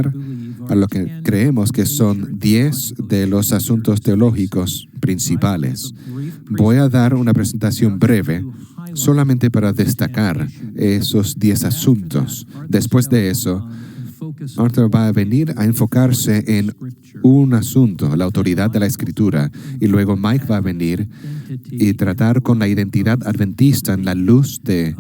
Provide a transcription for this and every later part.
enfrentar a lo que creemos que son 10 de los asuntos teológicos principales. Voy a dar una presentación breve solamente para destacar esos 10 asuntos. Después de eso, Arthur va a venir a enfocarse en un asunto, la autoridad de la Escritura, y luego Mike va a venir y tratar con la identidad adventista en la luz de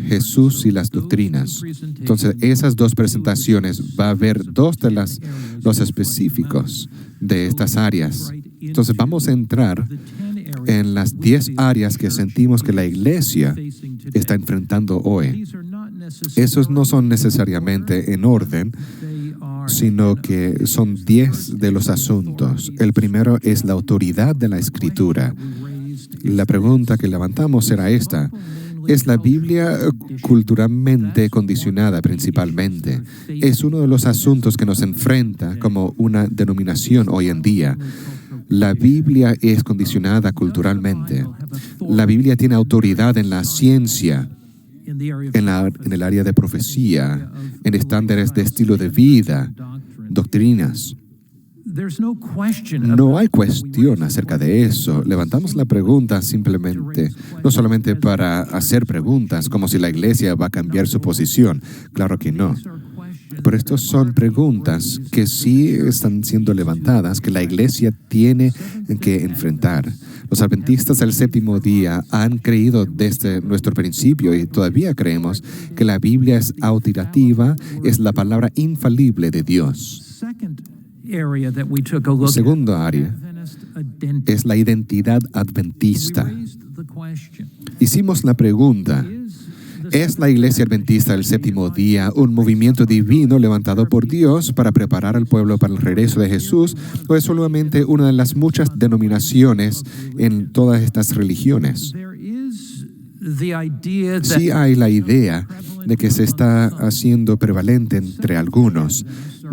Jesús y las doctrinas. Entonces, esas dos presentaciones va a haber dos de los específicos de estas áreas. Entonces, vamos a entrar en las 10 áreas que sentimos que la iglesia está enfrentando hoy. Esos no son necesariamente en orden, sino que son 10 de los asuntos. El primero es la autoridad de la Escritura. La pregunta que levantamos será esta: ¿es la Biblia culturalmente condicionada principalmente? Es uno de los asuntos que nos enfrenta como una denominación hoy en día. La Biblia es condicionada culturalmente. La Biblia tiene autoridad en la ciencia, en el área de profecía, en estándares de estilo de vida, doctrinas. No hay cuestión acerca de eso. Levantamos la pregunta simplemente, no solamente para hacer preguntas, como si la iglesia va a cambiar su posición. Claro que no. Pero estas son preguntas que sí están siendo levantadas, que la iglesia tiene que enfrentar. Los adventistas del séptimo día han creído desde nuestro principio y todavía creemos que la Biblia es autoritativa, es la palabra infalible de Dios. El segundo área es la identidad adventista. Hicimos la pregunta: ¿es la iglesia adventista del séptimo día un movimiento divino levantado por Dios para preparar al pueblo para el regreso de Jesús, o es solamente una de las muchas denominaciones en todas estas religiones? Sí hay la idea de que se está haciendo prevalente entre algunos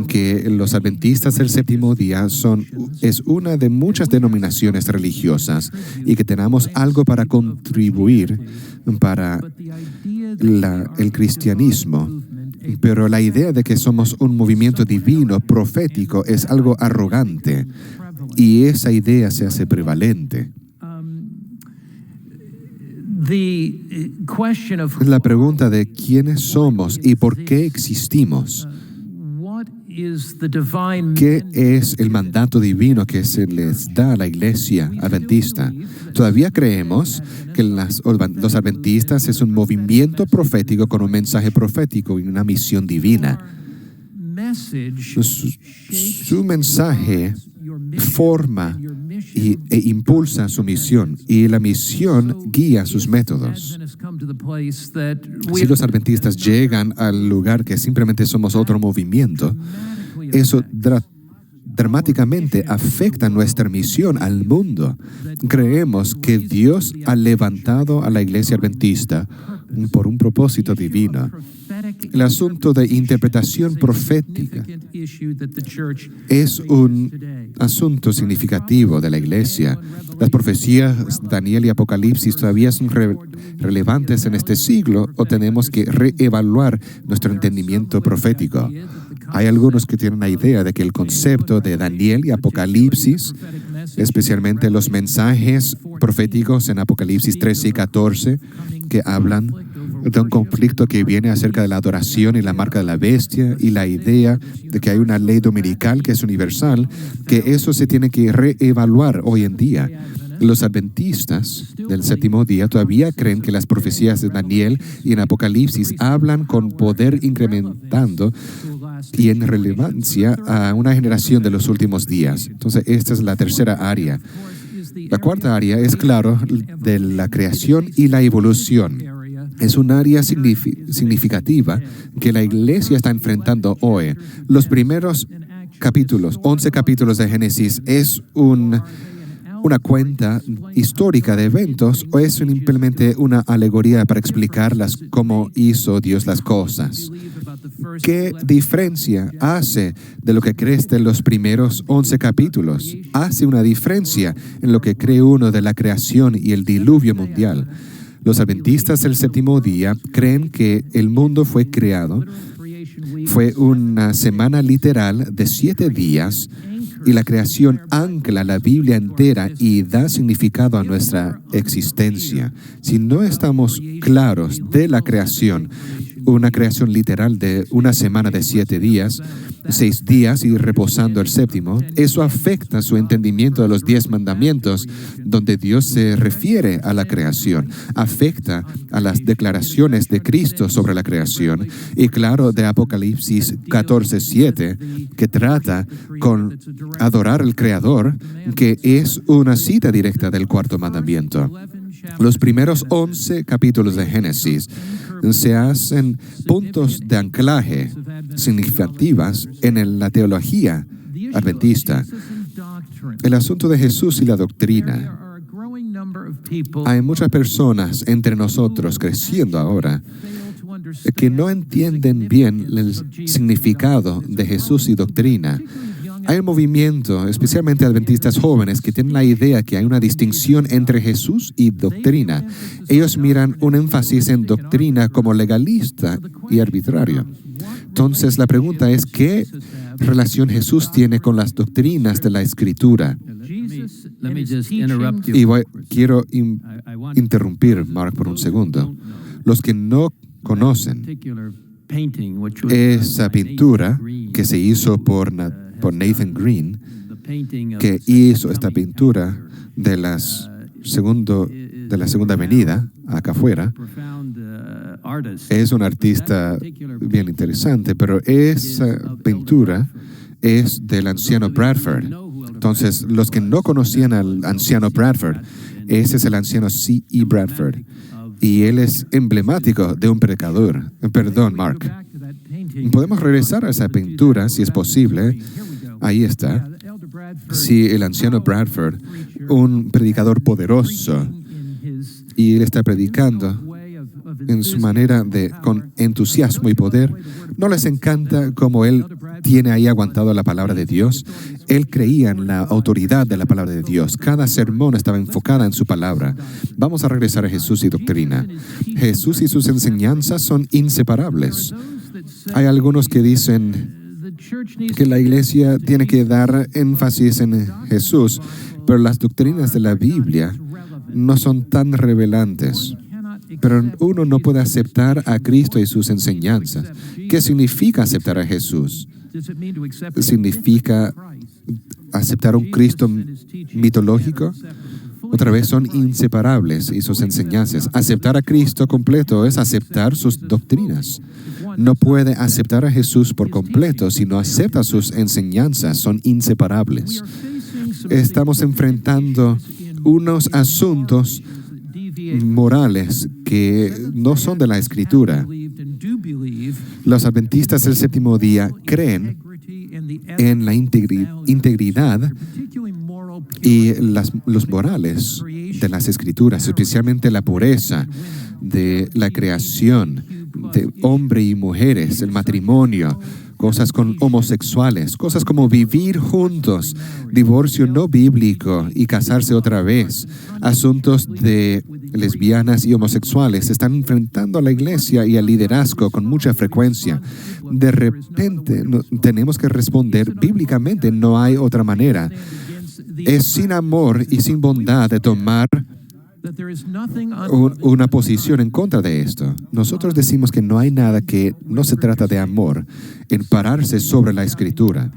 que los adventistas del séptimo día es una de muchas denominaciones religiosas y que tenemos algo para contribuir para el cristianismo. Pero la idea de que somos un movimiento divino, profético, es algo arrogante, y esa idea se hace prevalente. La pregunta de quiénes somos y por qué existimos. ¿Qué es el mandato divino que se les da a la iglesia adventista? Todavía creemos que los adventistas es un movimiento profético con un mensaje profético y una misión divina. Su mensaje forma e impulsa su misión, y la misión guía sus métodos. Si los adventistas llegan al lugar que simplemente somos otro movimiento, eso dramáticamente afecta nuestra misión al mundo. Creemos que Dios ha levantado a la iglesia adventista por un propósito divino. El asunto de interpretación profética es un asunto significativo de la iglesia. Las profecías de Daniel y Apocalipsis todavía son relevantes en este siglo, o tenemos que reevaluar nuestro entendimiento profético. Hay algunos que tienen la idea de que el concepto de Daniel y Apocalipsis, especialmente los mensajes proféticos en Apocalipsis 13 y 14, que hablan de un conflicto que viene acerca de la adoración y la marca de la bestia, y la idea de que hay una ley dominical que es universal, que eso se tiene que reevaluar hoy en día. Los adventistas del séptimo día todavía creen que las profecías de Daniel y en Apocalipsis hablan con poder incrementando y en relevancia a una generación de los últimos días. Entonces, esta es la tercera área. La cuarta área es, claro, de la creación y la evolución. Es un área significativa que la iglesia está enfrentando hoy. Los primeros capítulos, 11 capítulos de Génesis, es una cuenta histórica de eventos, o es simplemente una alegoría para explicar cómo hizo Dios las cosas. ¿Qué diferencia hace de lo que crees de los primeros 11 capítulos? Hace una diferencia en lo que cree uno de la creación y el diluvio mundial. Los adventistas del séptimo día creen que el mundo fue creado Fue una semana literal de 7 días y la creación ancla la Biblia entera y da significado a nuestra existencia. Si no estamos claros de la creación, una creación literal de una semana de 7 días, 6 días y reposando el séptimo, eso afecta su entendimiento de los 10 mandamientos, donde Dios se refiere a la creación, afecta a las declaraciones de Cristo sobre la creación, y claro, de Apocalipsis 14:7, que trata con adorar al Creador, que es una cita directa del cuarto mandamiento. Los primeros 11 capítulos de Génesis se hacen puntos de anclaje significativas en la teología adventista. El asunto de Jesús y la doctrina. Hay muchas personas entre nosotros creciendo ahora que no entienden bien el significado de Jesús y doctrina. Hay un movimiento, especialmente adventistas jóvenes, que tienen la idea que hay una distinción entre Jesús y doctrina. Ellos miran un énfasis en doctrina como legalista y arbitrario. Entonces, la pregunta es, ¿qué relación Jesús tiene con las doctrinas de la Escritura? Y quiero interrumpir, Mark, por un segundo. Los que no conocen esa pintura que se hizo por Nathan Green, que hizo esta pintura de la Segunda Avenida, acá afuera. Es un artista bien interesante, pero esa pintura es del anciano Bradford. Entonces, los que no conocían al anciano Bradford, ese es el anciano C.E. Bradford. Y él es emblemático de un predicador. Perdón, Mark. Podemos regresar a esa pintura, si es posible. Ahí está. Sí, el anciano Bradford, un predicador poderoso, y él está predicando en su manera con entusiasmo y poder. ¿No les encanta cómo él tiene ahí aguantado la palabra de Dios? Él creía en la autoridad de la palabra de Dios. Cada sermón estaba enfocada en su palabra. Vamos a regresar a Jesús y doctrina. Jesús y sus enseñanzas son inseparables. Hay algunos que dicen que la iglesia tiene que dar énfasis en Jesús, pero las doctrinas de la Biblia no son tan revelantes. Pero uno no puede aceptar a Cristo y sus enseñanzas. ¿Qué significa aceptar a Jesús? ¿Significa aceptar un Cristo mitológico? Otra vez, son inseparables y sus enseñanzas. Aceptar a Cristo completo es aceptar sus doctrinas. No puede aceptar a Jesús por completo si no acepta sus enseñanzas. Son inseparables. Estamos enfrentando unos asuntos morales que no son de la Escritura. Los adventistas del séptimo día creen en la integridad y los morales de las Escrituras, especialmente la pureza de la creación, de hombre y mujeres, el matrimonio, cosas con homosexuales, cosas como vivir juntos, divorcio no bíblico y casarse otra vez, asuntos de lesbianas y homosexuales están enfrentando a la iglesia y al liderazgo con mucha frecuencia. De repente tenemos que responder bíblicamente, no hay otra manera. Es sin amor y sin bondad de tomar una posición en contra de esto. Nosotros decimos que no hay nada que no se trata de amor en pararse sobre la Escritura.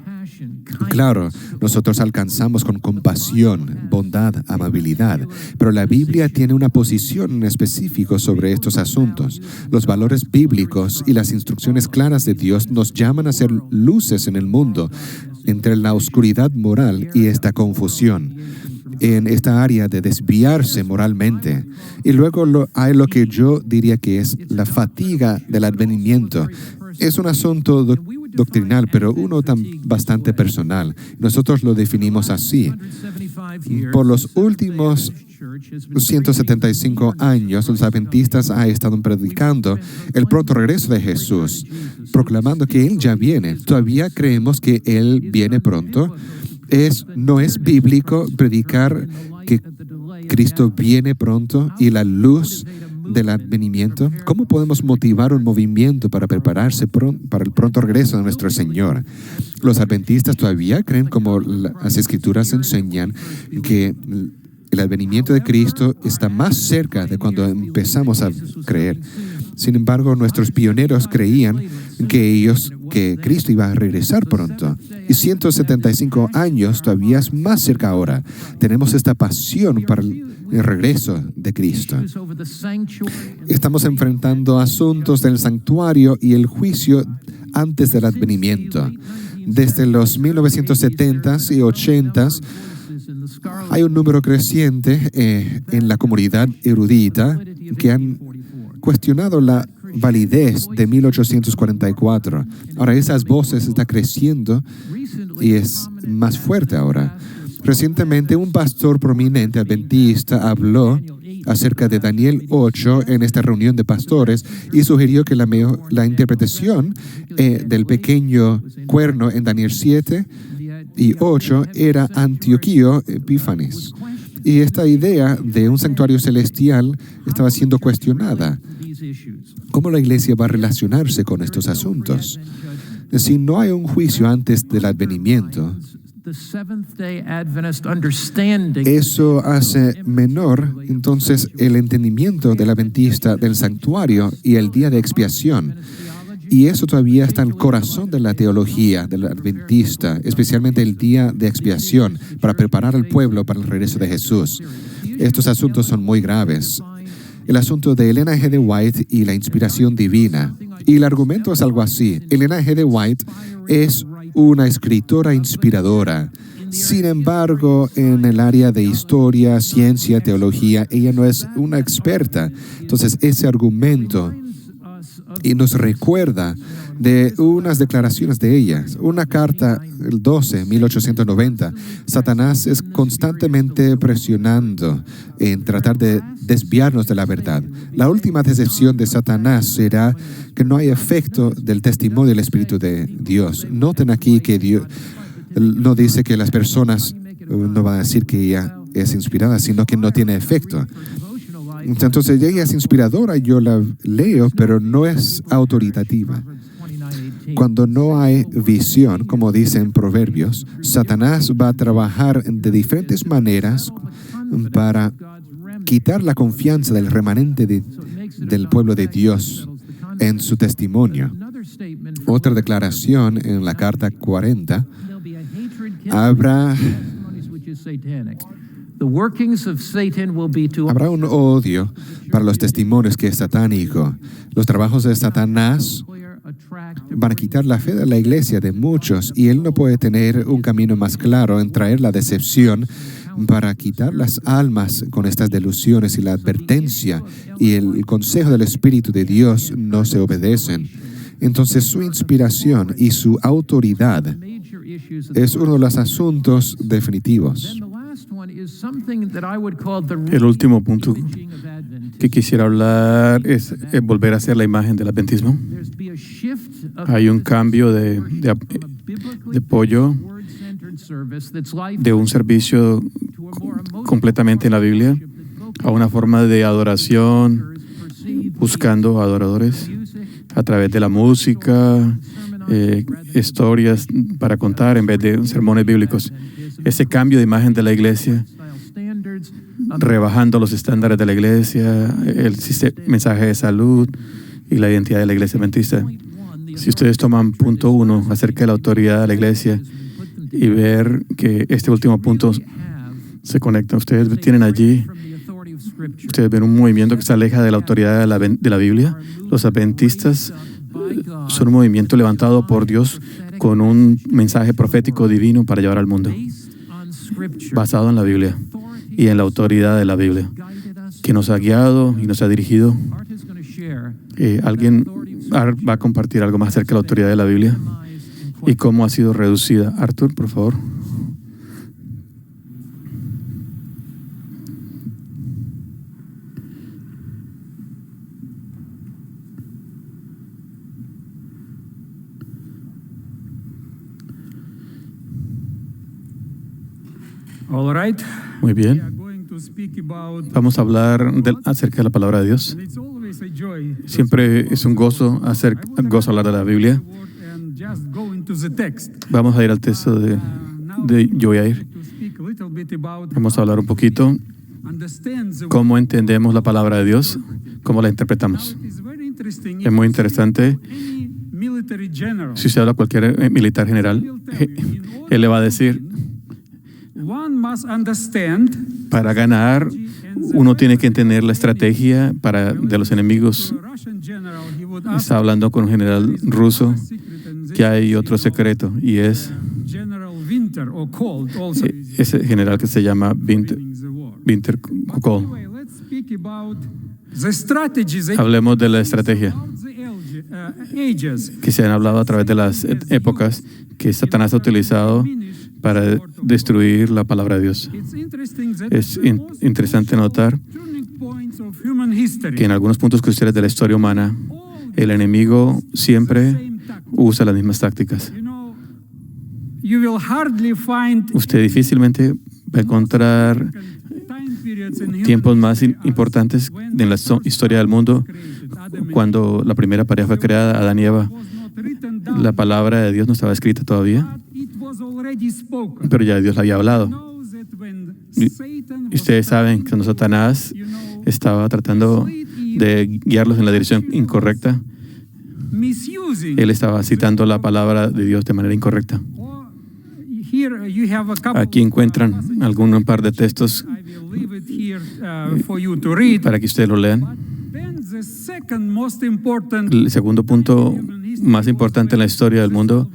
Claro, nosotros alcanzamos con compasión, bondad, amabilidad, pero la Biblia tiene una posición en específico sobre estos asuntos. Los valores bíblicos y las instrucciones claras de Dios nos llaman a ser luces en el mundo entre la oscuridad moral y esta confusión en esta área de desviarse moralmente. Y luego hay lo que yo diría que es la fatiga del advenimiento. Es un asunto doctrinal, pero uno bastante personal. Nosotros lo definimos así. Por los últimos 175 años, los adventistas han estado predicando el pronto regreso de Jesús, proclamando que Él ya viene. Todavía creemos que Él viene pronto. No es bíblico predicar que Cristo viene pronto y la luz del advenimiento? ¿Cómo podemos motivar un movimiento para prepararse para el pronto regreso de nuestro Señor? Los adventistas todavía creen, como las Escrituras enseñan, que el advenimiento de Cristo está más cerca de cuando empezamos a creer. Sin embargo, nuestros pioneros creían que Cristo iba a regresar pronto. Y 175 años todavía es más cerca ahora. Tenemos esta pasión para el regreso de Cristo. Estamos enfrentando asuntos del santuario y el juicio antes del advenimiento. Desde los 1970s y 80s, hay un número creciente en la comunidad erudita que han cuestionado la validez de 1844. Ahora esas voces están creciendo y es más fuerte ahora. Recientemente un pastor prominente adventista habló acerca de Daniel 8 en esta reunión de pastores y sugirió que la interpretación del pequeño cuerno en Daniel 7 y 8 era Antioquío Epífanes. Y esta idea de un santuario celestial estaba siendo cuestionada. ¿Cómo la iglesia va a relacionarse con estos asuntos? Si no hay un juicio antes del advenimiento, eso hace menor entonces el entendimiento del adventista del santuario y el día de expiación. Y eso todavía está en el corazón de la teología del adventista, especialmente el día de expiación, para preparar al pueblo para el regreso de Jesús. Estos asuntos son muy graves. El asunto de Elena G. de White y la inspiración divina. Y el argumento es algo así. Elena G. de White es una escritora inspiradora. Sin embargo, en el área de historia, ciencia, teología, ella no es una experta. Entonces, ese argumento y nos recuerda de unas declaraciones de ella. Una carta, el 12, 1890. Satanás es constantemente presionando en tratar de desviarnos de la verdad. La última decepción de Satanás será que no hay efecto del testimonio del Espíritu de Dios. Noten aquí que Dios no dice que las personas no van a decir que ella es inspirada, sino que no tiene efecto. Entonces ella es inspiradora, yo la leo, pero no es autoritativa. Cuando no hay visión, como dicen Proverbios, Satanás va a trabajar de diferentes maneras para quitar la confianza del remanente del pueblo de Dios en su testimonio. Otra declaración en la carta 40, habrá un odio para los testimonios que es satánico. Los trabajos de Satanás van a quitar la fe de la iglesia de muchos y él no puede tener un camino más claro en traer la decepción para quitar las almas con estas delusiones y la advertencia y el consejo del Espíritu de Dios no se obedecen. Entonces su inspiración y su autoridad es uno de los asuntos definitivos. El último punto que quisiera hablar es volver a hacer la imagen del adventismo. Hay un cambio de apoyo de un servicio completamente en la Biblia a una forma de adoración, buscando adoradores a través de la música, historias para contar en vez de sermones bíblicos. Ese cambio de imagen de la iglesia, rebajando los estándares de la iglesia, el mensaje de salud y la identidad de la iglesia adventista. Si ustedes toman punto 1 acerca de la autoridad de la iglesia y ver que este último punto se conecta, ustedes tienen allí, ustedes ven un movimiento que se aleja de la autoridad de la Biblia. Los adventistas son un movimiento levantado por Dios con un mensaje profético divino para llevar al mundo, basado en la Biblia y en la autoridad de la Biblia, que nos ha guiado y nos ha dirigido. Alguien va a compartir algo más acerca de la autoridad de la Biblia y cómo ha sido reducida. Arthur, por favor. All right. Muy bien. vamos a hablar acerca de la palabra de Dios. Siempre es un gozo hablar de la Biblia. Vamos a ir al texto yo voy a ir. Vamos a hablar un poquito cómo entendemos la palabra de Dios, cómo la interpretamos. Es muy interesante. Si usted habla a cualquier militar general, él le va a decir, para ganar, uno tiene que entender la estrategia de los enemigos. Está hablando con un general ruso que hay otro secreto, y es ese general que se llama Winter Kohl. Hablemos de la estrategia que se han hablado a través de las épocas que Satanás ha utilizado para destruir la palabra de Dios. Es interesante notar que en algunos puntos cruciales de la historia humana, el enemigo siempre usa las mismas tácticas. Usted difícilmente va a encontrar tiempos más importantes en la historia del mundo. Cuando la primera pareja fue creada, Adán y Eva, la palabra de Dios no estaba escrita todavía, pero ya Dios la había hablado. Y ustedes saben que cuando Satanás estaba tratando de guiarlos en la dirección incorrecta, él estaba citando la palabra de Dios de manera incorrecta. Aquí encuentran un par de textos para que ustedes lo lean. El segundo punto más importante en la historia del mundo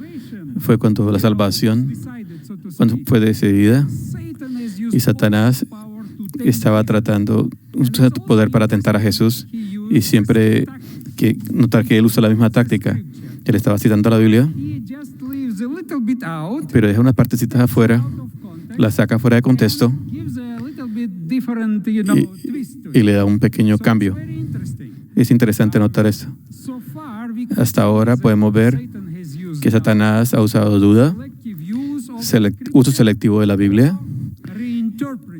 fue cuando la salvación fue decidida y Satanás estaba tratando de usar poder para atentar a Jesús, y siempre notar que él usa la misma táctica. Él estaba citando la Biblia, pero deja unas partecitas afuera, las saca fuera de contexto y le da un pequeño cambio. Es interesante notar esto. Hasta ahora podemos ver que Satanás ha usado duda, uso selectivo de la Biblia,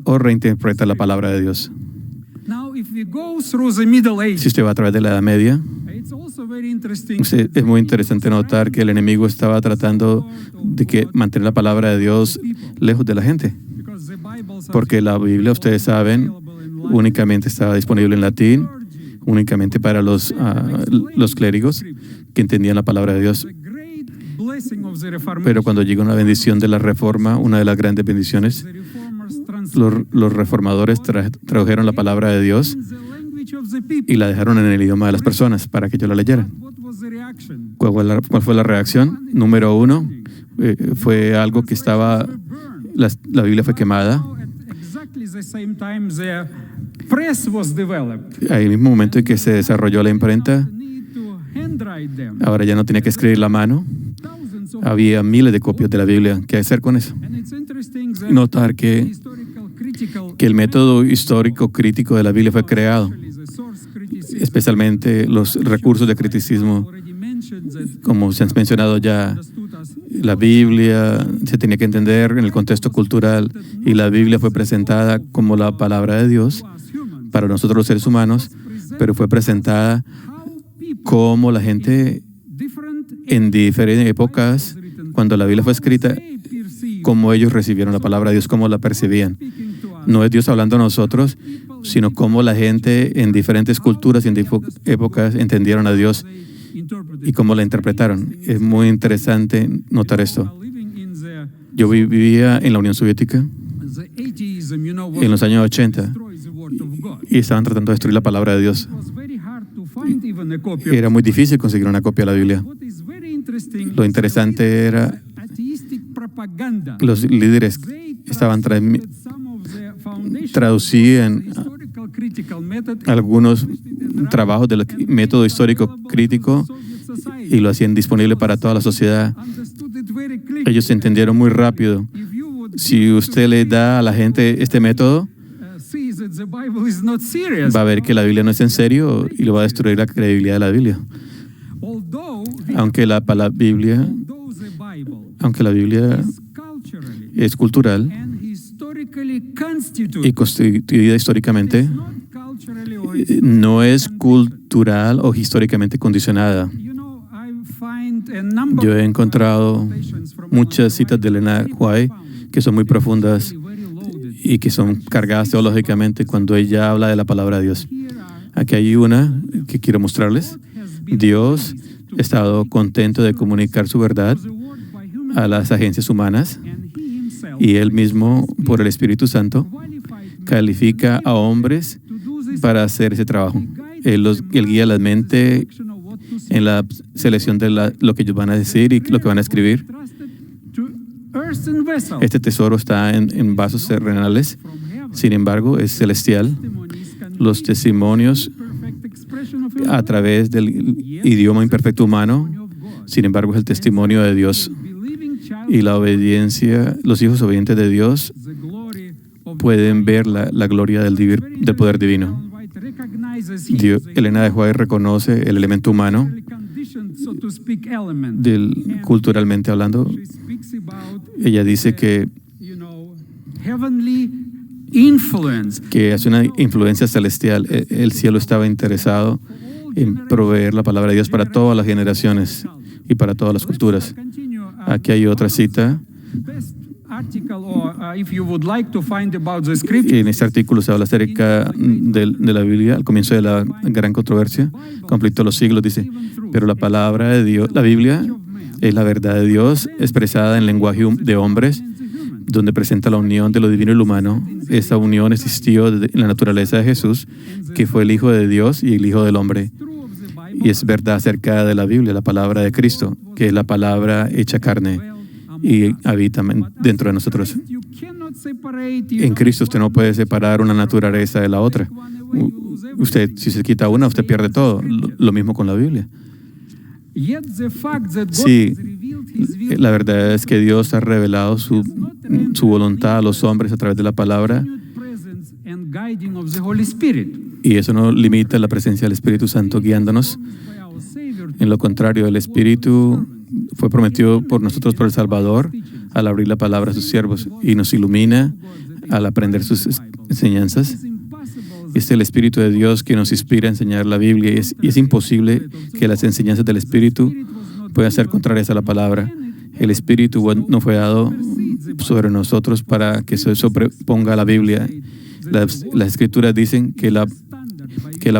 o reinterpreta la palabra de Dios. Si usted va a través de la Edad Media, es muy interesante notar que el enemigo estaba tratando de mantener la palabra de Dios lejos de la gente, porque la Biblia, ustedes saben, únicamente estaba disponible en latín, únicamente para los clérigos que entendían la palabra de Dios. Pero cuando llegó una bendición de la Reforma, una de las grandes bendiciones, los reformadores tradujeron la palabra de Dios y la dejaron en el idioma de las personas para que ellos la leyeran. ¿Cuál fue la reacción? Número uno, fue algo que la Biblia fue quemada. Ahí mismo momento en que se desarrolló la imprenta, ahora ya no tenía que escribir la mano. Había miles de copias de la Biblia. ¿Qué hacer con eso? Notar que el método histórico crítico de la Biblia fue creado, especialmente los recursos de criticismo. Como se han mencionado ya, la Biblia se tenía que entender en el contexto cultural, y la Biblia fue presentada como la palabra de Dios para nosotros los seres humanos, pero fue presentada como la gente en diferentes épocas, cuando la Biblia fue escrita, cómo ellos recibieron la palabra de Dios, cómo la percibían. No es Dios hablando a nosotros, sino cómo la gente en diferentes culturas y en épocas entendieron a Dios y cómo la interpretaron. Es muy interesante notar esto. Yo vivía en la Unión Soviética en los años 80 y estaban tratando de destruir la palabra de Dios. Era muy difícil conseguir una copia de la Biblia. Lo interesante era que los líderes estaban traducían algunos trabajos del método histórico crítico y lo hacían disponible para toda la sociedad. Ellos entendieron muy rápido. Si usted le da a la gente este método, va a ver que la Biblia no es en serio y lo va a destruir la credibilidad de la Biblia. Aunque la Biblia es cultural y constituida históricamente, no es cultural o históricamente condicionada. Yo he encontrado muchas citas de Elena White que son muy profundas y que son cargadas teológicamente cuando ella habla de la palabra de Dios. Aquí hay una que quiero mostrarles. Dios ha estado contento de comunicar su verdad a las agencias humanas y Él mismo, por el Espíritu Santo, califica a hombres para hacer ese trabajo. Él guía la mente en la selección de lo que ellos van a decir y lo que van a escribir. Este tesoro está en vasos terrenales, sin embargo, es celestial. Los testimonios a través del idioma imperfecto humano, sin embargo, es el testimonio de Dios. Y la obediencia, los hijos obedientes de Dios pueden ver la gloria del poder divino. Elena de White reconoce el elemento humano, culturalmente hablando. Ella dice que es una influencia celestial. El cielo estaba interesado en proveer la palabra de Dios para todas las generaciones y para todas las culturas. Aquí hay otra cita. En este artículo se habla acerca de la Biblia, al comienzo de la gran controversia, conflicto de los siglos, dice, pero la palabra de Dios, la Biblia, es la verdad de Dios expresada en lenguaje de hombres, donde presenta la unión de lo divino y lo humano. Esa unión existió en la naturaleza de Jesús, que fue el Hijo de Dios y el Hijo del hombre. Y es verdad acerca de la Biblia, la palabra de Cristo, que es la palabra hecha carne y habita dentro de nosotros. En Cristo usted no puede separar una naturaleza de la otra. Usted, si se quita una, usted pierde todo. Lo mismo con la Biblia. Sí, la verdad es que Dios ha revelado su voluntad a los hombres a través de la palabra, y eso no limita la presencia del Espíritu Santo guiándonos. En lo contrario, el Espíritu fue prometido por nosotros por el Salvador al abrir la palabra a sus siervos y nos ilumina al aprender sus enseñanzas. Es el Espíritu de Dios que nos inspira a enseñar la Biblia, y es imposible que las enseñanzas del Espíritu puedan ser contrarias a la palabra. El Espíritu no fue dado sobre nosotros para que se sobreponga a la Biblia. Las Escrituras dicen que la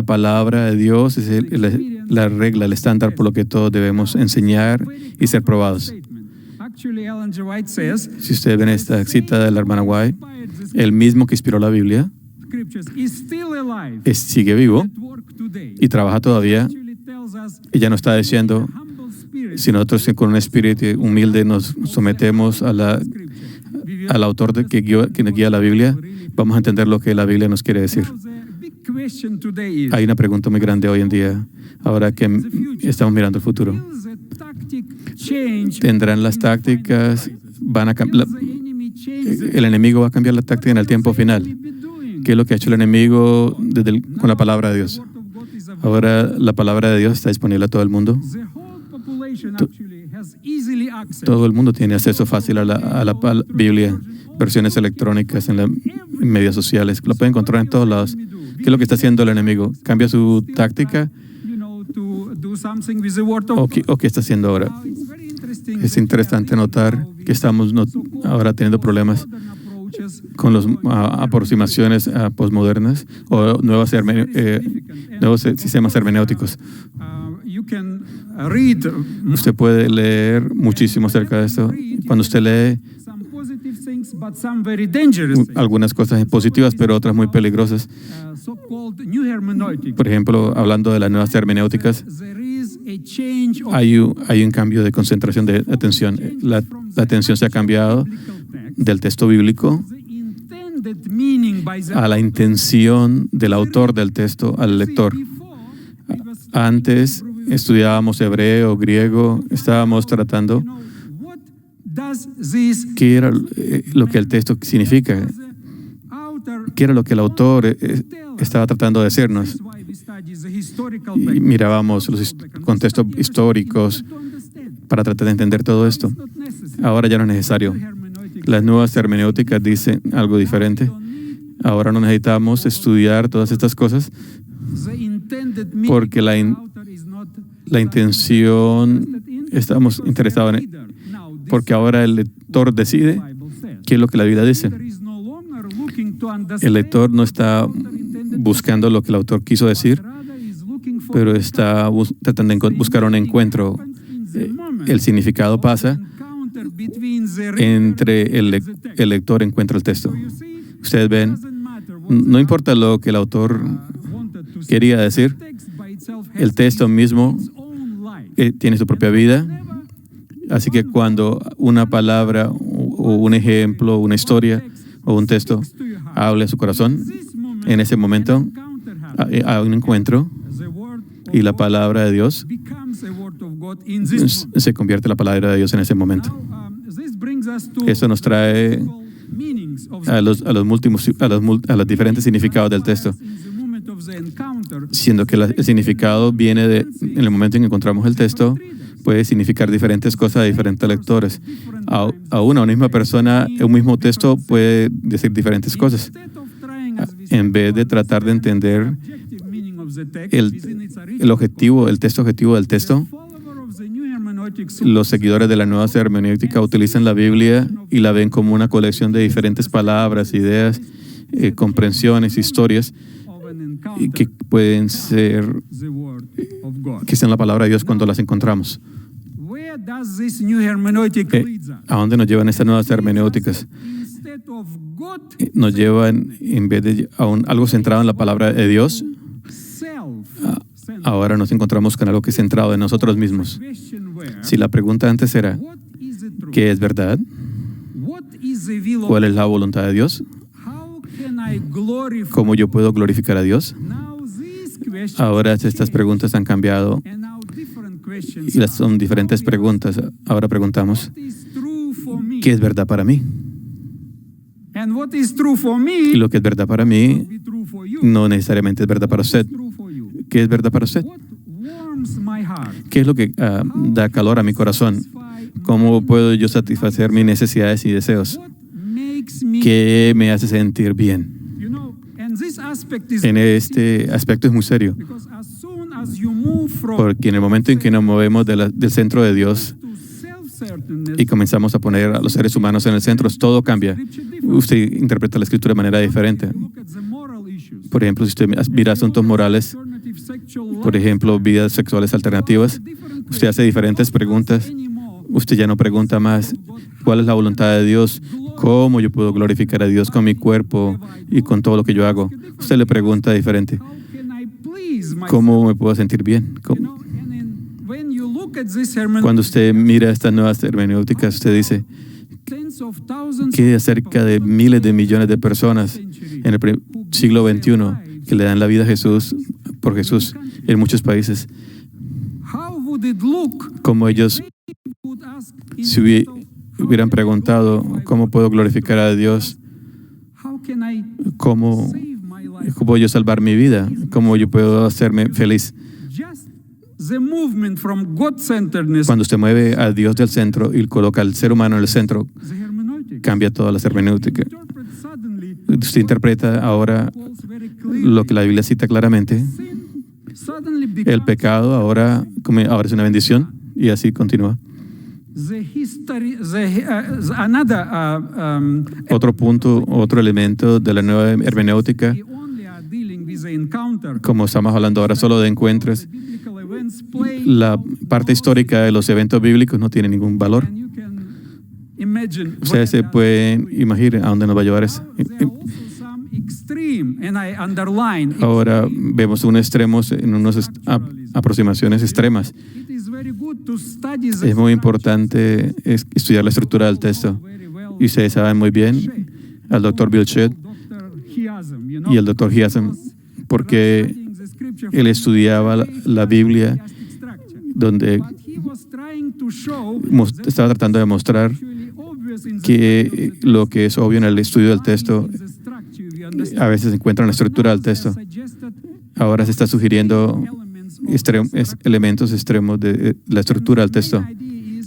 palabra de Dios es la regla, el estándar por lo que todos debemos enseñar y ser probados. Si ustedes ven esta cita de la hermana White, el mismo que inspiró la Biblia sigue vivo y trabaja todavía. Ella no está diciendo, si nosotros con un espíritu humilde nos sometemos al autor que nos guía la Biblia, vamos a entender lo que la Biblia nos quiere decir. Hay una pregunta muy grande hoy en día, ahora que estamos mirando el futuro. ¿Tendrán las tácticas? ¿El enemigo va a cambiar la táctica en el tiempo final? ¿Qué es lo que ha hecho el enemigo con la palabra de Dios? Ahora la palabra de Dios está disponible a todo el mundo. Todo el mundo tiene acceso fácil a la Biblia, versiones electrónicas en medios sociales. Lo pueden encontrar en todos lados. ¿Qué es lo que está haciendo el enemigo? ¿Cambia su táctica? ¿O qué está haciendo ahora? Es interesante notar que estamos ahora teniendo problemas con las aproximaciones postmodernas o nuevos sistemas hermenéuticos. Usted puede leer muchísimo acerca de esto. Cuando usted lee algunas cosas positivas, pero otras muy peligrosas. Por ejemplo, hablando de las nuevas hermenéuticas, hay un cambio de concentración de atención. La atención se ha cambiado del texto bíblico a la intención del autor del texto, al lector. Antes estudiábamos hebreo, griego, estábamos tratando qué era lo que el texto significa, qué era lo que el autor estaba tratando de decirnos. Y mirábamos los contextos históricos para tratar de entender todo esto. Ahora ya no es necesario. Las nuevas hermenéuticas dicen algo diferente. Ahora no necesitamos estudiar todas estas cosas porque la intención, estamos interesados en, porque ahora el lector decide qué es lo que la Biblia dice. El lector no está buscando lo que el autor quiso decir, pero está tratando de buscar un encuentro. El significado pasa entre el lector encuentra el texto. Ustedes ven, no importa lo que el autor quería decir, el texto mismo tiene su propia vida. Así que cuando una palabra o un ejemplo, una historia o un texto habla a su corazón, en ese momento hay un encuentro y la palabra de Dios se convierte en la palabra de Dios en ese momento. Eso nos trae a los diferentes significados del texto, siendo que el significado viene en el momento en que encontramos el texto, puede significar diferentes cosas a diferentes lectores. A una misma persona, un mismo texto puede decir diferentes cosas. En vez de tratar de entender el objetivo, el texto objetivo del texto, los seguidores de la nueva hermenéutica utilizan la Biblia y la ven como una colección de diferentes palabras, ideas, comprensiones, historias, y que pueden ser, que sean la palabra de Dios cuando las encontramos. ¿A dónde nos llevan estas nuevas hermenéuticas? Nos llevan, en vez de algo centrado en la palabra de Dios, ahora nos encontramos con algo que es centrado en nosotros mismos. Si la pregunta antes era, ¿qué es verdad? ¿Cuál es la voluntad de Dios? ¿Cómo yo puedo glorificar a Dios? Ahora estas preguntas han cambiado y son diferentes preguntas. Ahora preguntamos, ¿qué es verdad para mí? Y lo que es verdad para mí no necesariamente es verdad para usted. ¿Qué es verdad para usted? ¿Qué es lo que da calor a mi corazón? ¿Cómo puedo yo satisfacer mis necesidades y deseos? ¿Qué me hace sentir bien? En este aspecto es muy serio, porque en el momento en que nos movemos del centro de Dios y comenzamos a poner a los seres humanos en el centro, todo cambia. Usted interpreta la Escritura de manera diferente. Por ejemplo, si usted mira asuntos morales, por ejemplo, vidas sexuales alternativas, usted hace diferentes preguntas. Usted ya no pregunta más, ¿cuál es la voluntad de Dios? ¿Cómo yo puedo glorificar a Dios con mi cuerpo y con todo lo que yo hago? Usted le pregunta diferente, ¿cómo me puedo sentir bien? Cuando usted mira estas nuevas hermenéuticas, usted dice que acerca de miles de millones de personas en el siglo XXI que le dan la vida a Jesús, por Jesús, en muchos países, como ellos si hubieran preguntado, ¿cómo puedo glorificar a Dios? ¿Cómo puedo yo salvar mi vida? ¿Cómo yo puedo hacerme feliz? Cuando usted mueve a Dios del centro y coloca al ser humano en el centro, cambia toda la hermenéutica. Usted interpreta ahora lo que la Biblia cita claramente. El pecado ahora es una bendición, y así continúa. Otro punto, otro elemento de la nueva hermenéutica, como estamos hablando ahora solo de encuentros, la parte histórica de los eventos bíblicos no tiene ningún valor. Ustedes se pueden imaginar a dónde nos va a llevar eso. Ahora vemos unos extremos en unas aproximaciones extremas. Es muy importante estudiar la estructura del texto. Y ustedes saben muy bien al Dr. Bill Shedd y el Dr. Hiasm, porque él estudiaba la Biblia, donde estaba tratando de mostrar que lo que es obvio en el estudio del texto a veces se encuentra en la estructura del texto. Ahora se está sugiriendo elementos extremos de la estructura del texto.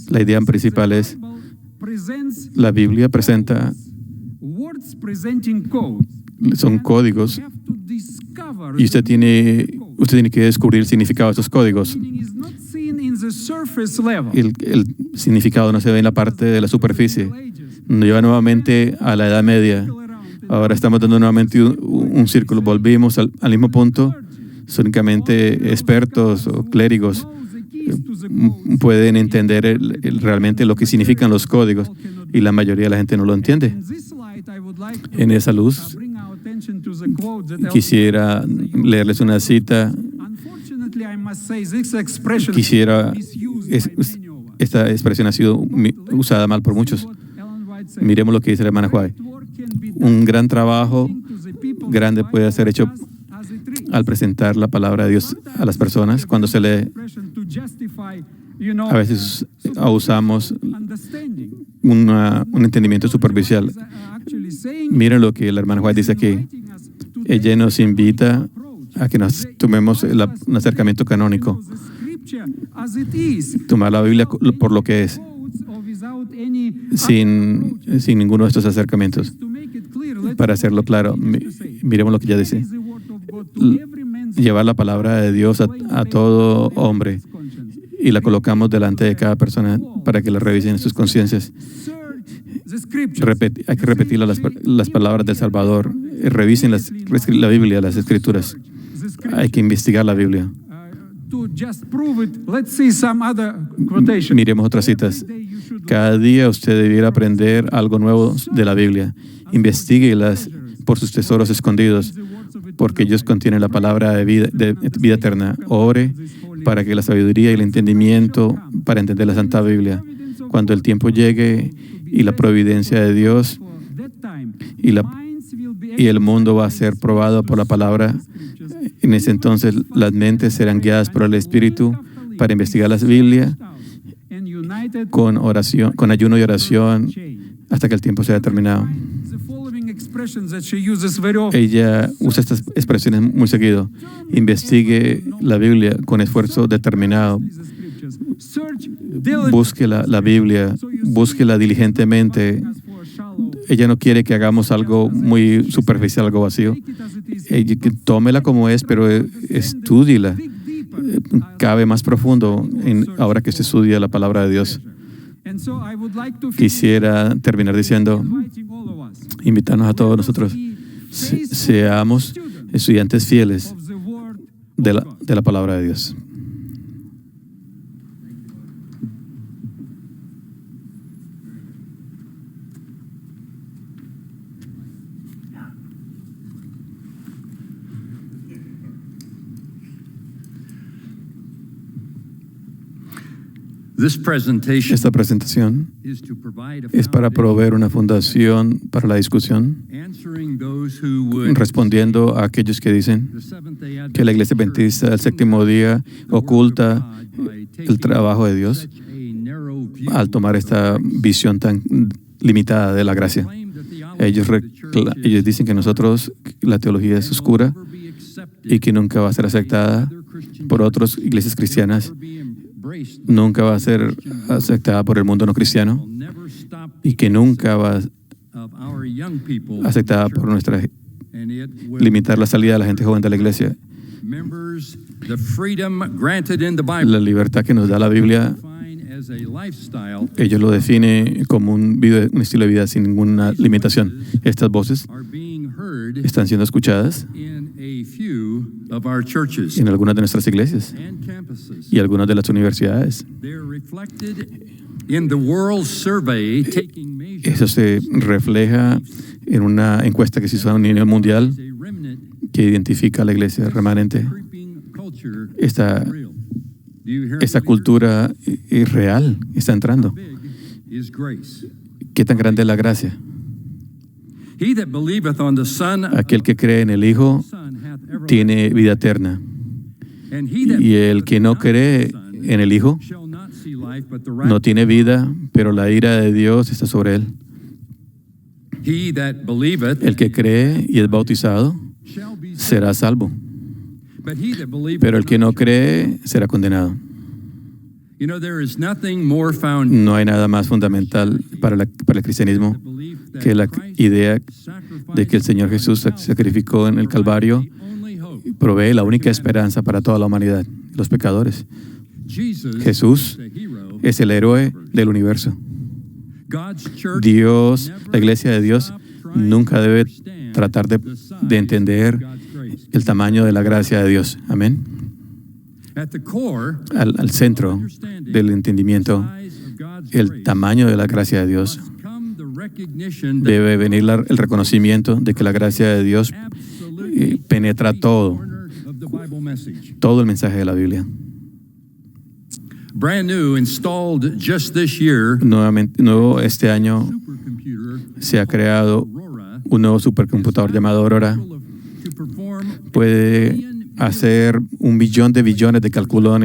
La idea principal es La Biblia presenta, son códigos, y usted tiene que descubrir el significado de estos códigos. El significado no se ve en la parte de la superficie. Nos lleva nuevamente a la Edad Media. Ahora estamos dando nuevamente un círculo. Volvimos al mismo punto. Únicamente expertos o clérigos pueden entender realmente lo que significan los códigos, y la mayoría de la gente no lo entiende. En esa luz, quisiera leerles una cita. Esta expresión ha sido usada mal por muchos. Miremos lo que dice la hermana White. Un gran trabajo grande puede ser hecho al presentar la palabra de Dios a las personas. Cuando se lee, a veces usamos un entendimiento superficial. Miren lo que la hermana White dice aquí. Ella nos invita a que nos tomemos un acercamiento canónico. Tomar la Biblia por lo que es, sin ninguno de estos acercamientos. Para hacerlo claro, miremos lo que ella dice. Llevar la palabra de Dios a todo hombre, y la colocamos delante de cada persona para que la revisen en sus conciencias. Hay que repetir las palabras del Salvador. Revisen la Biblia, las Escrituras. Hay que investigar la Biblia. Miremos otras citas. Cada día usted debiera aprender algo nuevo de la Biblia. Investíguelas por sus tesoros escondidos, porque ellos contienen la palabra de vida eterna. Ore para que la sabiduría y el entendimiento para entender la Santa Biblia, cuando el tiempo llegue y la providencia de Dios y el mundo va a ser probado por la palabra, en ese entonces las mentes serán guiadas por el Espíritu para investigar la Biblia con oración, con ayuno y oración, hasta que el tiempo sea determinado. Ella usa estas expresiones muy seguido. Investigue la Biblia con esfuerzo determinado. Busque la Biblia, búsquela diligentemente. Ella no quiere que hagamos algo muy superficial, algo vacío. Ella, tómela como es, pero estúdiela. Cabe más profundo ahora que se estudia la palabra de Dios. Quisiera terminar diciendo, invitarnos a todos nosotros, seamos estudiantes fieles de la palabra de Dios. Esta presentación es para proveer una fundación para la discusión, respondiendo a aquellos que dicen que la Iglesia Adventista del séptimo día oculta el trabajo de Dios al tomar esta visión tan limitada de la gracia. Ellos dicen que la teología es oscura y que nunca va a ser aceptada por otras iglesias cristianas. Nunca va a ser aceptada por el mundo no cristiano, y que nunca va a ser aceptada por limitar la salida de la gente joven de la iglesia. La libertad que nos da la Biblia, ellos lo definen como un estilo de vida sin ninguna limitación. Estas voces están siendo escuchadas en algunas de nuestras iglesias y algunas de las universidades. Eso se refleja en una encuesta que se hizo a nivel mundial que identifica a la iglesia remanente. Esta cultura es real, está entrando. ¿Qué tan grande es la gracia? Aquel que cree en el Hijo tiene vida eterna. Y el que no cree en el Hijo no tiene vida, pero la ira de Dios está sobre él. El que cree y es bautizado será salvo, pero el que no cree será condenado. No hay nada más fundamental para el cristianismo que la idea de que el Señor Jesús se sacrificó en el Calvario y provee la única esperanza para toda la humanidad, los pecadores. Jesús es el héroe del universo. Dios, la iglesia de Dios, nunca debe tratar de entender el tamaño de la gracia de Dios. Amén. Al centro del entendimiento, el tamaño de la gracia de Dios, debe venir el reconocimiento de que la gracia de Dios penetra todo el mensaje de la Biblia. Nuevo este año se ha creado un nuevo supercomputador llamado Aurora. Puede hacer 1 billón de billones de cálculos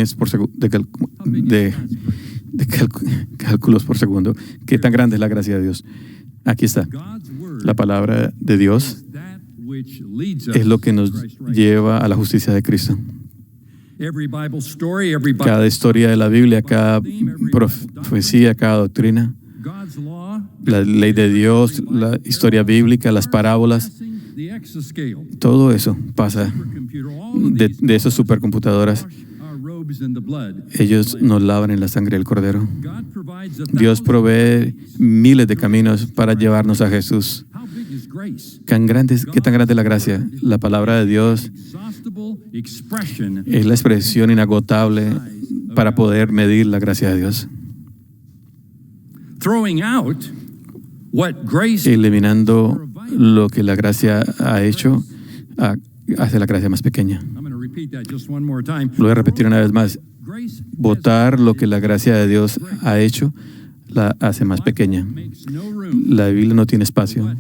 por segundo. ¿Qué tan grande es la gracia de Dios? Aquí está. La palabra de Dios es lo que nos lleva a la justicia de Cristo. Cada historia de la Biblia, cada profecía, cada doctrina, la ley de Dios, la historia bíblica, las parábolas, todo eso pasa de esas supercomputadoras. Ellos nos lavan en la sangre del Cordero. Dios provee miles de caminos para llevarnos a Jesús. ¿Qué tan grande es la gracia? La palabra de Dios es la expresión inagotable para poder medir la gracia de Dios. Eliminando lo que la gracia ha hecho, hace la gracia más pequeña. Lo voy a repetir una vez más. Botar lo que la gracia de Dios ha hecho, la hace más pequeña. La Biblia no tiene espacio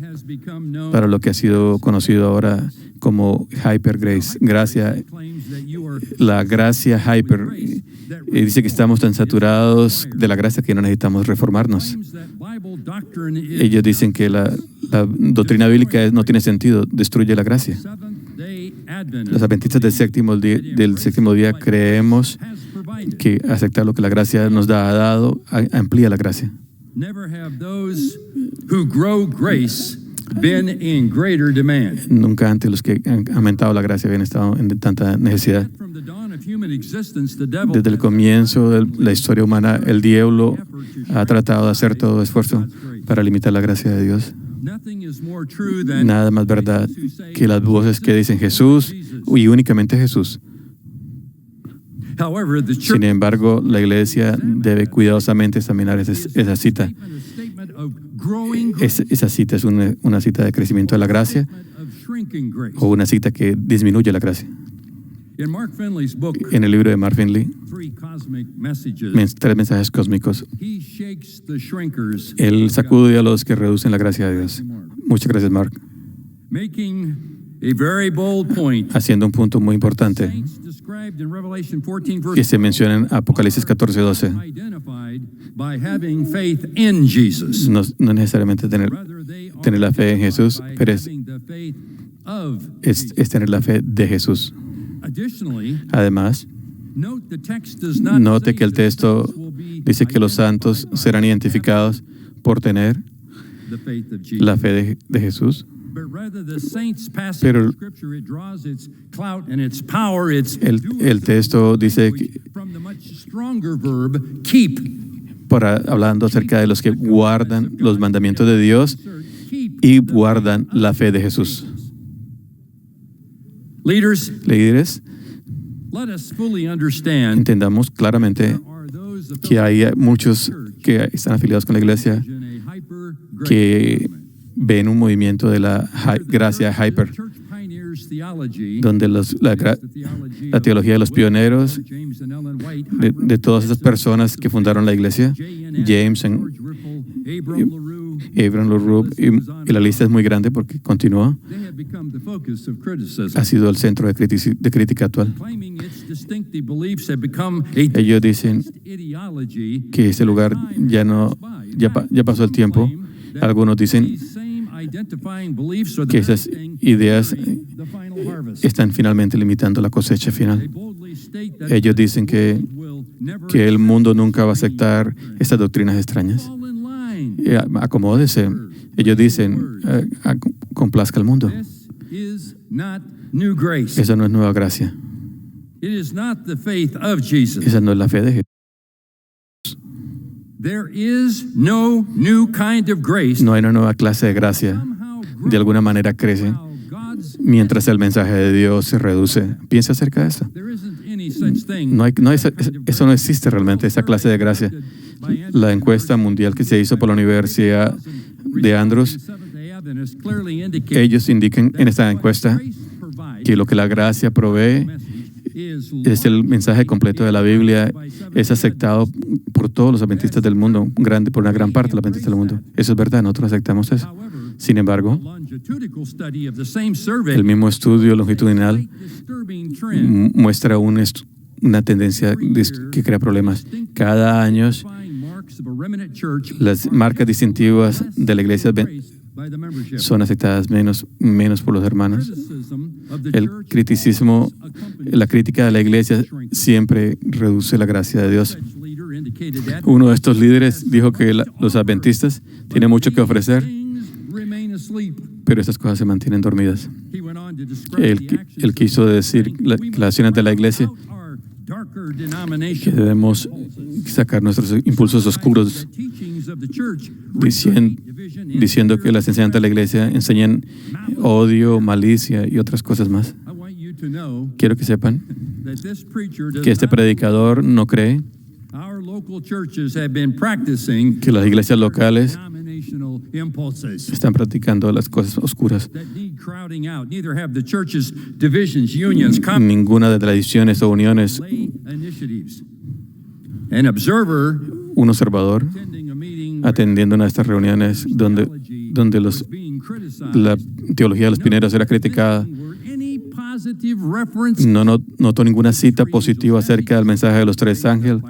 para lo que ha sido conocido ahora como hyper grace. La gracia hyper dice que estamos tan saturados de la gracia que no necesitamos reformarnos. Ellos dicen que la doctrina bíblica no tiene sentido, destruye la gracia. Los adventistas del séptimo día creemos que aceptar lo que la gracia nos ha dado amplía la gracia. Nunca antes los que han aumentado la gracia habían estado en tanta necesidad. Desde el comienzo de la historia humana, el diablo ha tratado de hacer todo esfuerzo para limitar la gracia de Dios. Nada más verdad que las voces que dicen Jesús y únicamente Jesús. Sin embargo, la iglesia debe cuidadosamente examinar esa cita. Esa cita es una cita de crecimiento de la gracia o una cita que disminuye la gracia. En el libro de Mark Finley, 3 mensajes cósmicos, él sacude a los que reducen la gracia de Dios. Muchas gracias, Mark. Haciendo un punto muy importante que se menciona en Apocalipsis 14:12. No necesariamente tener la fe en Jesús, pero es tener la fe de Jesús. Además, note que el texto dice que los santos serán identificados por tener la fe de Jesús. Pero el texto dice que hablando acerca de los que guardan los mandamientos de Dios y guardan la fe de Jesús. Líderes, entendamos claramente que hay muchos que están afiliados con la iglesia que ven un movimiento de la gracia hyper, donde la teología de los pioneros, de todas esas personas que fundaron la iglesia, James, Abraham LaRue, y la lista es muy grande porque continúa, ha sido el centro de crítica actual. Ellos dicen que ese lugar ya pasó el tiempo. Algunos dicen que esas ideas están finalmente limitando la cosecha final. Ellos dicen que que el mundo nunca va a aceptar estas doctrinas extrañas. Acomódese. Ellos dicen, complazca al mundo. Esa no es nueva gracia. Esa no es la fe de Jesús. No hay una nueva clase de gracia. De alguna manera crece mientras el mensaje de Dios se reduce. Piensa acerca de eso. Eso no existe realmente, esa clase de gracia. La encuesta mundial que se hizo por la Universidad de Andrews, ellos indican en esta encuesta que lo que la gracia provee es el mensaje completo de la Biblia, es aceptado por todos los adventistas del mundo, por una gran parte de los adventistas del mundo. Eso es verdad, nosotros aceptamos eso. Sin embargo, el mismo estudio longitudinal muestra una tendencia que crea problemas. Cada año, las marcas distintivas de la iglesia son aceptadas menos por los hermanos. El criticismo, la crítica de la iglesia siempre reduce la gracia de Dios. Uno de estos líderes dijo que los adventistas tienen mucho que ofrecer, pero esas cosas se mantienen dormidas. Él quiso decir que las acciones de la iglesia, que debemos sacar nuestros impulsos oscuros, diciendo que las enseñanzas de la iglesia enseñan odio, malicia y otras cosas más. Quiero que sepan que este predicador no cree que las iglesias locales están practicando las cosas oscuras. Ninguna de las divisiones o uniones. Un observador atendiendo una de estas reuniones donde la teología de los pineros era criticada, no notó ninguna cita positiva acerca del mensaje de los tres ángeles,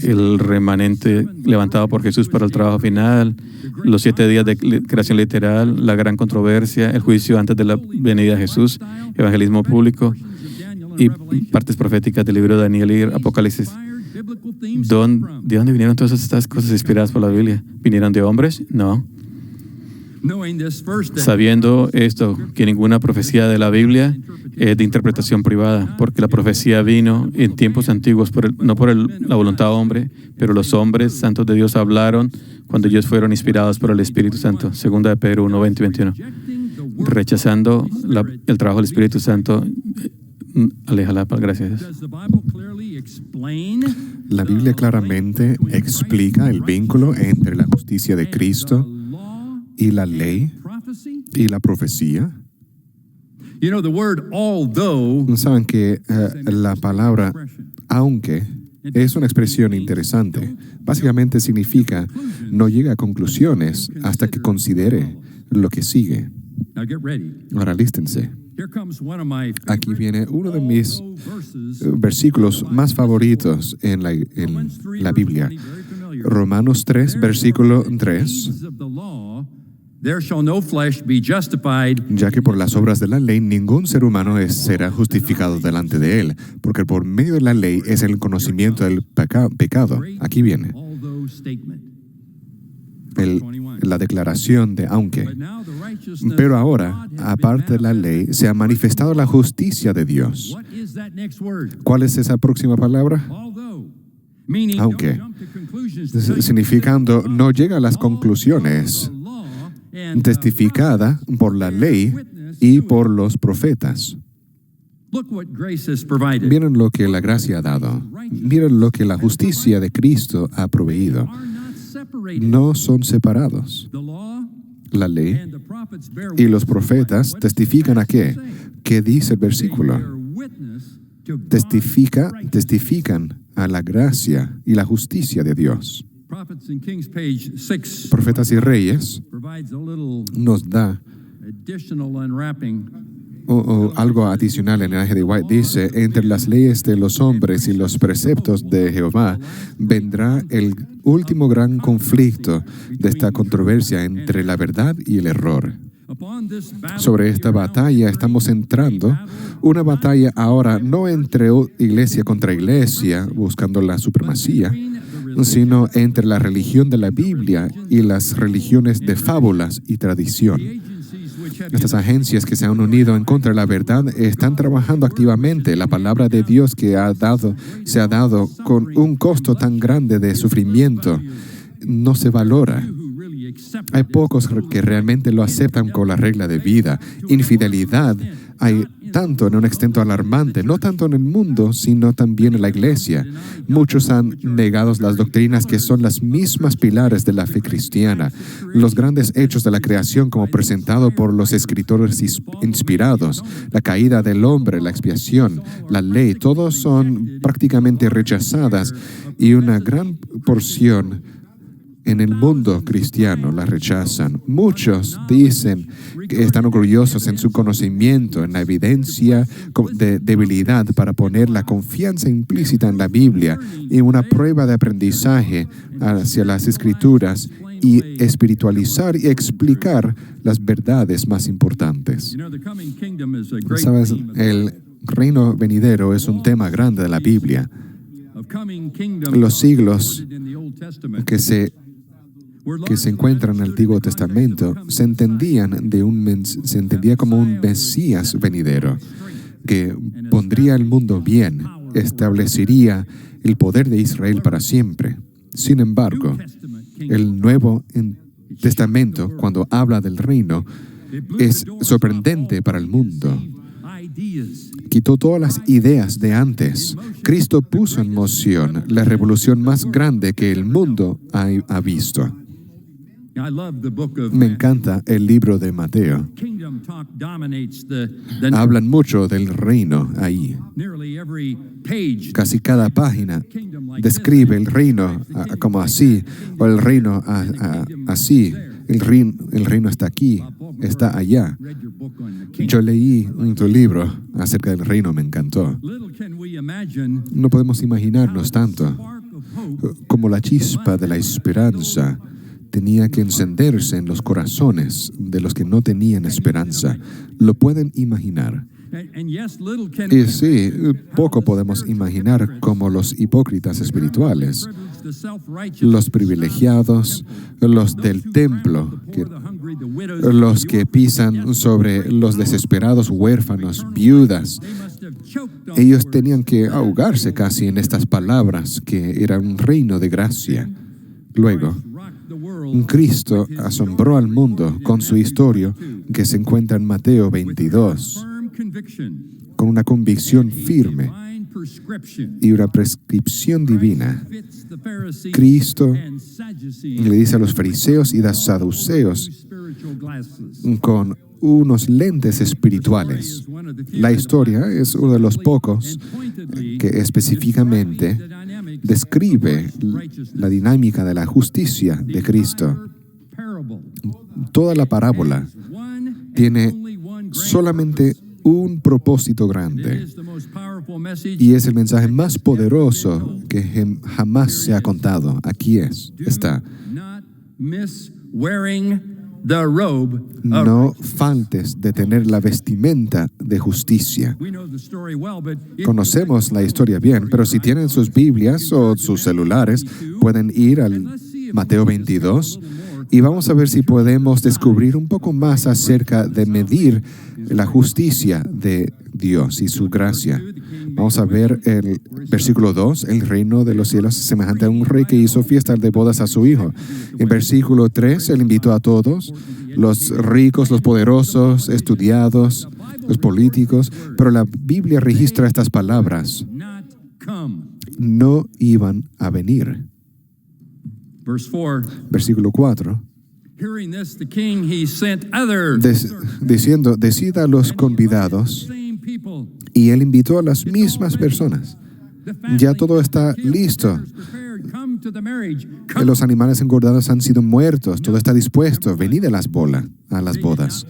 el remanente levantado por Jesús para el trabajo final, los 7 días de creación literal, la gran controversia, el juicio antes de la venida de Jesús, evangelismo público y partes proféticas del libro de Daniel y Apocalipsis. ¿De dónde vinieron todas estas cosas inspiradas por la Biblia? ¿Vinieron de hombres? No. Sabiendo esto, que ninguna profecía de la Biblia es de interpretación privada, porque la profecía vino en tiempos antiguos, no por la voluntad de hombre, pero los hombres santos de Dios hablaron cuando ellos fueron inspirados por el Espíritu Santo. Segunda de Pedro 1, 20 y 21. Rechazando el trabajo del Espíritu Santo, aleja la gracia de Dios. La Biblia claramente explica el vínculo entre la justicia de Cristo y la ley y la profecía. Saben que la palabra aunque es una expresión interesante. Básicamente significa no llega a conclusiones hasta que considere lo que sigue. Ahora alístense. Aquí viene uno de mis versículos más favoritos en la Biblia. Romanos 3, versículo 3. Ya que por las obras de la ley ningún ser humano será justificado delante de él, porque por medio de la ley es el conocimiento del pecado. Aquí viene la declaración de aunque. Pero ahora, aparte de la ley, se ha manifestado la justicia de Dios. ¿Cuál es esa próxima palabra? Aunque. Significando, no llega a las conclusiones, testificada por la ley y por los profetas. Miren lo que la gracia ha dado. Miren lo que la justicia de Cristo ha proveído. No son separados. La ley y los profetas testifican a qué. ¿Qué dice el versículo? Testifican a la gracia y la justicia de Dios. Profetas y Reyes nos da algo adicional en el Ellen G. White. Dice, entre las leyes de los hombres y los preceptos de Jehová vendrá el último gran conflicto de esta controversia entre la verdad y el error. Sobre esta batalla estamos entrando, una batalla ahora no entre iglesia contra iglesia, buscando la supremacía, sino entre la religión de la Biblia y las religiones de fábulas y tradición. Estas agencias que se han unido en contra de la verdad están trabajando activamente. La palabra de Dios que se ha dado con un costo tan grande de sufrimiento no se valora. Hay pocos que realmente lo aceptan como la regla de vida. Infidelidad hay tanto en un extent alarmante, no tanto en el mundo, sino también en la iglesia. Muchos han negado las doctrinas que son las mismas pilares de la fe cristiana. Los grandes hechos de la creación como presentado por los escritores inspirados, la caída del hombre, la expiación, la ley, todos son prácticamente rechazadas y una gran porción en el mundo cristiano la rechazan. Muchos dicen que están orgullosos en su conocimiento, en la evidencia de debilidad para poner la confianza implícita en la Biblia y una prueba de aprendizaje hacia las Escrituras y espiritualizar y explicar las verdades más importantes. ¿Sabes? El reino venidero es un tema grande de la Biblia. Los siglos que se encuentran en el Antiguo Testamento se entendía como un Mesías venidero que pondría el mundo bien, establecería el poder de Israel para siempre. Sin embargo, el Nuevo Testamento, cuando habla del reino, es sorprendente para el mundo. Quitó todas las ideas de antes. Cristo puso en moción la revolución más grande que el mundo ha visto. Me encanta el libro de Mateo. Hablan mucho del reino ahí. Casi cada página describe el reino como así, o el reino así. El reino está aquí, está allá. Yo leí tu libro acerca del reino, me encantó. No podemos imaginarnos tanto como la chispa de la esperanza tenía que encenderse en los corazones de los que no tenían esperanza. ¿Lo pueden imaginar? Y sí, poco podemos imaginar como los hipócritas espirituales, los privilegiados, los del templo, los que pisan sobre los desesperados huérfanos, viudas. Ellos tenían que ahogarse casi en estas palabras que era un reino de gracia. Luego, Cristo asombró al mundo con su historia que se encuentra en Mateo 22, con una convicción firme y una prescripción divina. Cristo le dice a los fariseos y a los saduceos con unos lentes espirituales. La historia es uno de los pocos que específicamente describe la dinámica de la justicia de Cristo. Toda la parábola tiene solamente un propósito grande y es el mensaje más poderoso que jamás se ha contado. Aquí está. No faltes de tener la vestimenta de justicia. Conocemos la historia bien, pero si tienen sus Biblias o sus celulares, pueden ir al Mateo 22 y vamos a ver si podemos descubrir un poco más acerca de medir la justicia de Dios y su gracia. Vamos a ver el versículo 2, el reino de los cielos es semejante a un rey que hizo fiesta de bodas a su hijo. En versículo 3, él invitó a todos, los ricos, los poderosos, estudiados, los políticos, pero la Biblia registra estas palabras. No iban a venir. Versículo 4. Diciendo, decida a los convidados, y él invitó a las mismas personas. Ya todo está listo. Los animales engordados han sido muertos, todo está dispuesto. Venid a las bodas.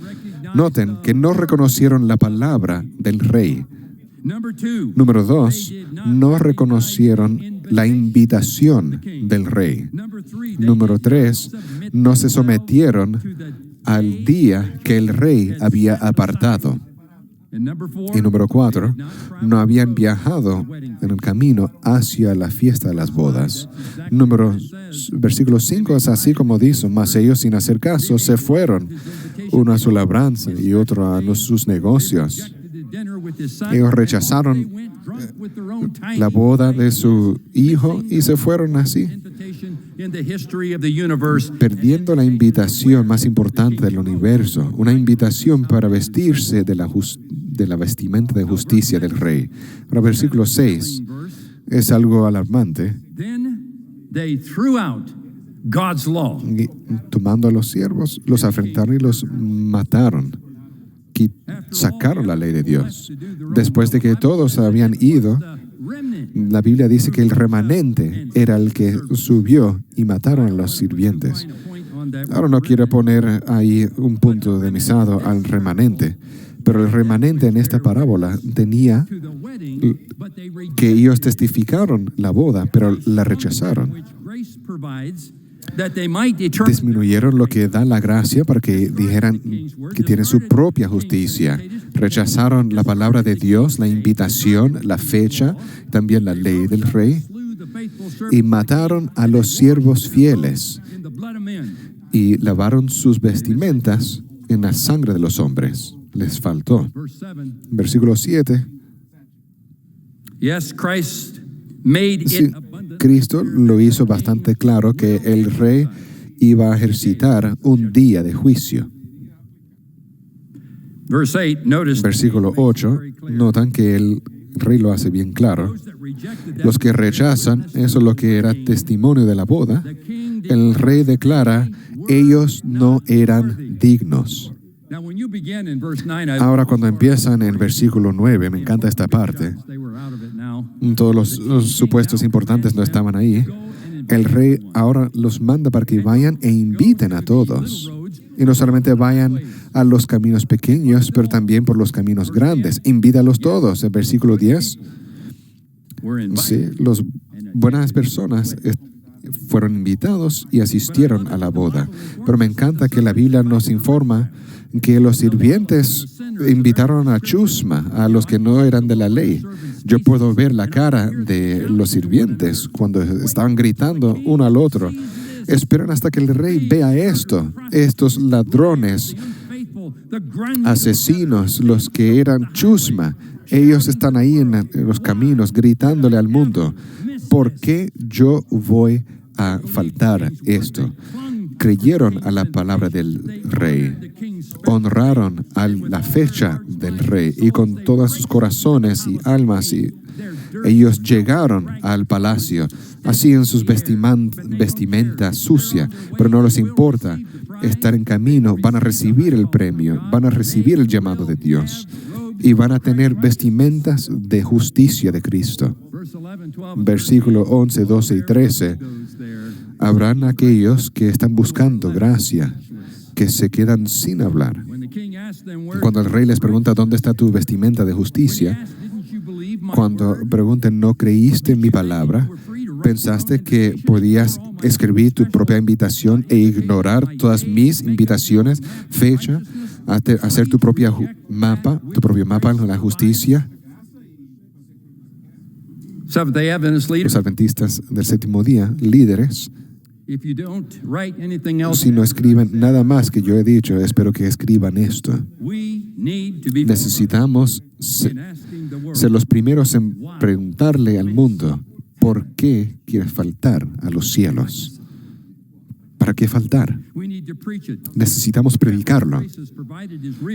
Noten que no reconocieron la palabra del rey. Número 2, no reconocieron la invitación del rey. Número 3, no se sometieron al día que el rey había apartado. Y número 4, no habían viajado en el camino hacia la fiesta de las bodas. Versículo 5 es así como dice, mas ellos sin hacer caso se fueron, uno a su labranza y otro a sus negocios. Ellos rechazaron la boda de su hijo y se fueron así, perdiendo la invitación más importante del universo, una invitación para vestirse de la vestimenta de justicia del rey. Ahora, versículo 6 es algo alarmante. Y, tomando a los siervos, los afrentaron y los mataron. Sacaron la ley de Dios. Después de que todos habían ido, la Biblia dice que el remanente era el que subió y mataron a los sirvientes. Ahora no quiero poner ahí un punto de mesado al remanente, pero el remanente en esta parábola tenía que ellos testificaron la boda, pero la rechazaron. Disminuyeron lo que da la gracia para que dijeran que tienen su propia justicia. Rechazaron la palabra de Dios, la invitación, la fecha, también la ley del rey, y mataron a los siervos fieles y lavaron sus vestimentas en la sangre de los hombres. Les faltó. Versículo 7. Sí, Cristo lo hizo bastante claro que el rey iba a ejercitar un día de juicio. Versículo 8, notan que el rey lo hace bien claro. Los que rechazan, eso es lo que era testimonio de la boda, el rey declara, ellos no eran dignos. Ahora cuando empiezan en versículo 9, me encanta esta parte. Todos los supuestos importantes no estaban ahí. El rey ahora los manda para que vayan e inviten a todos. Y no solamente vayan a los caminos pequeños, pero también por los caminos grandes. Invítalos todos. El versículo 10. Sí, las buenas personas fueron invitados y asistieron a la boda. Pero me encanta que la Biblia nos informa que los sirvientes invitaron a chusma, a los que no eran de la ley. Yo puedo ver la cara de los sirvientes cuando estaban gritando uno al otro. Esperan hasta que el rey vea esto. Estos ladrones, asesinos, los que eran chusma, ellos están ahí en los caminos gritándole al mundo, ¿por qué yo voy a faltar esto? Creyeron a la palabra del rey, honraron a la fecha del rey y con todos sus corazones y almas ellos llegaron al palacio, así en sus vestimenta sucia, pero no les importa estar en camino, van a recibir el premio, van a recibir el llamado de Dios y van a tener vestimentas de justicia de Cristo. Versículo 11, 12 y 13. Habrán aquellos que están buscando gracia, que se quedan sin hablar. Cuando el rey les pregunta, ¿dónde está tu vestimenta de justicia? Cuando pregunten, ¿no creíste en mi palabra? ¿Pensaste que podías escribir tu propia invitación e ignorar todas mis invitaciones, fecha, hacer tu propio mapa en la justicia? Los adventistas del séptimo día, líderes, si no escriben nada más que yo he dicho, espero que escriban esto. Necesitamos ser los primeros en preguntarle al mundo, ¿por qué quieres faltar a los cielos? ¿Para qué faltar? Necesitamos predicarlo.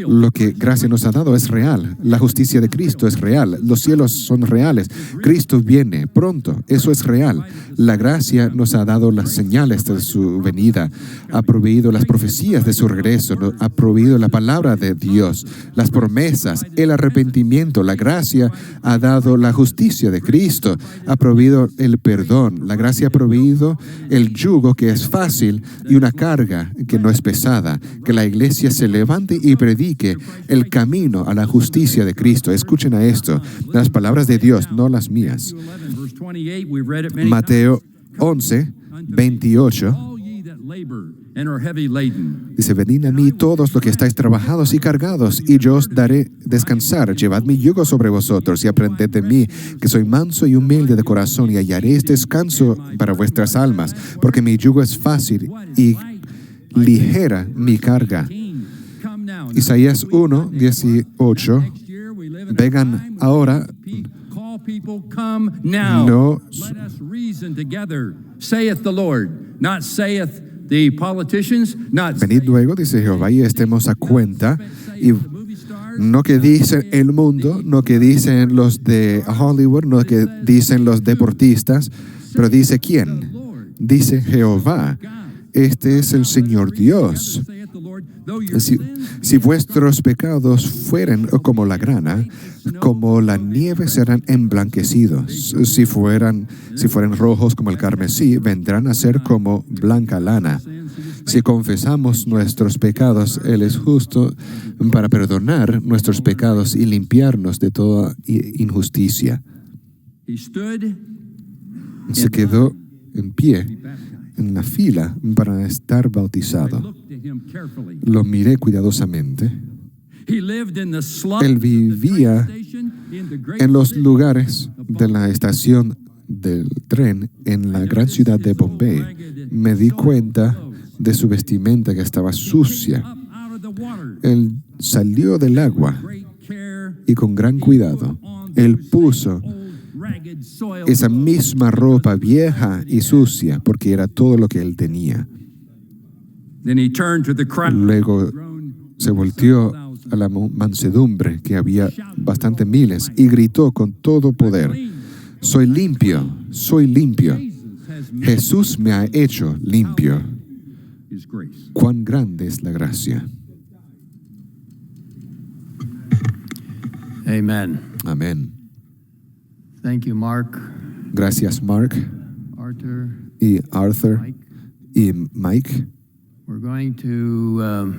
Lo que gracia nos ha dado es real. La justicia de Cristo es real. Los cielos son reales. Cristo viene pronto. Eso es real. La gracia nos ha dado las señales de su venida. Ha proveído las profecías de su regreso. Ha proveído la palabra de Dios, las promesas, el arrepentimiento. La gracia ha dado la justicia de Cristo. Ha proveído el perdón. La gracia ha proveído el yugo que es fácil y una carga que no es pesada, que la iglesia se levante y predique el camino a la justicia de Cristo. Escuchen a esto, las palabras de Dios, no las mías. Mateo 11, 28. and are heavy laden. Dice, venid a mí todos los que estáis trabajados y cargados, y yo os daré descansar. Llevad mi yugo sobre vosotros y aprended de mí, que soy manso y humilde de corazón, y hallaréis descanso para vuestras almas, porque mi yugo es fácil y ligera mi carga. Isaías 1, 18. Vengan ahora. No. Let us reason together, saith the Lord, not saith the politicians, not Venid luego, dice Jehová, y estemos a cuenta. Y no que dice el mundo, no que dicen los de Hollywood, no que dicen los deportistas, pero dice ¿quién? Dice Jehová. Este es el Señor Dios. Si vuestros pecados fueren como la grana, como la nieve serán emblanquecidos. Si fueran rojos como el carmesí, vendrán a ser como blanca lana. Si confesamos nuestros pecados, Él es justo para perdonar nuestros pecados y limpiarnos de toda injusticia. Se quedó en pie en la fila para estar bautizado. Lo miré cuidadosamente. Él vivía en los lugares de la estación del tren en la gran ciudad de Bombay. Me di cuenta de su vestimenta que estaba sucia. Él salió del agua y con gran cuidado, él puso esa misma ropa vieja y sucia porque era todo lo que él tenía. Luego se volteó a la mansedumbre, que había bastante miles, y gritó con todo poder: soy limpio, soy limpio. Jesús me ha hecho limpio. Cuán grande es la gracia. Amen. Amén. Thank you, Mark. Gracias, Mark Arthur y Arthur Mike. y Mike. We're going to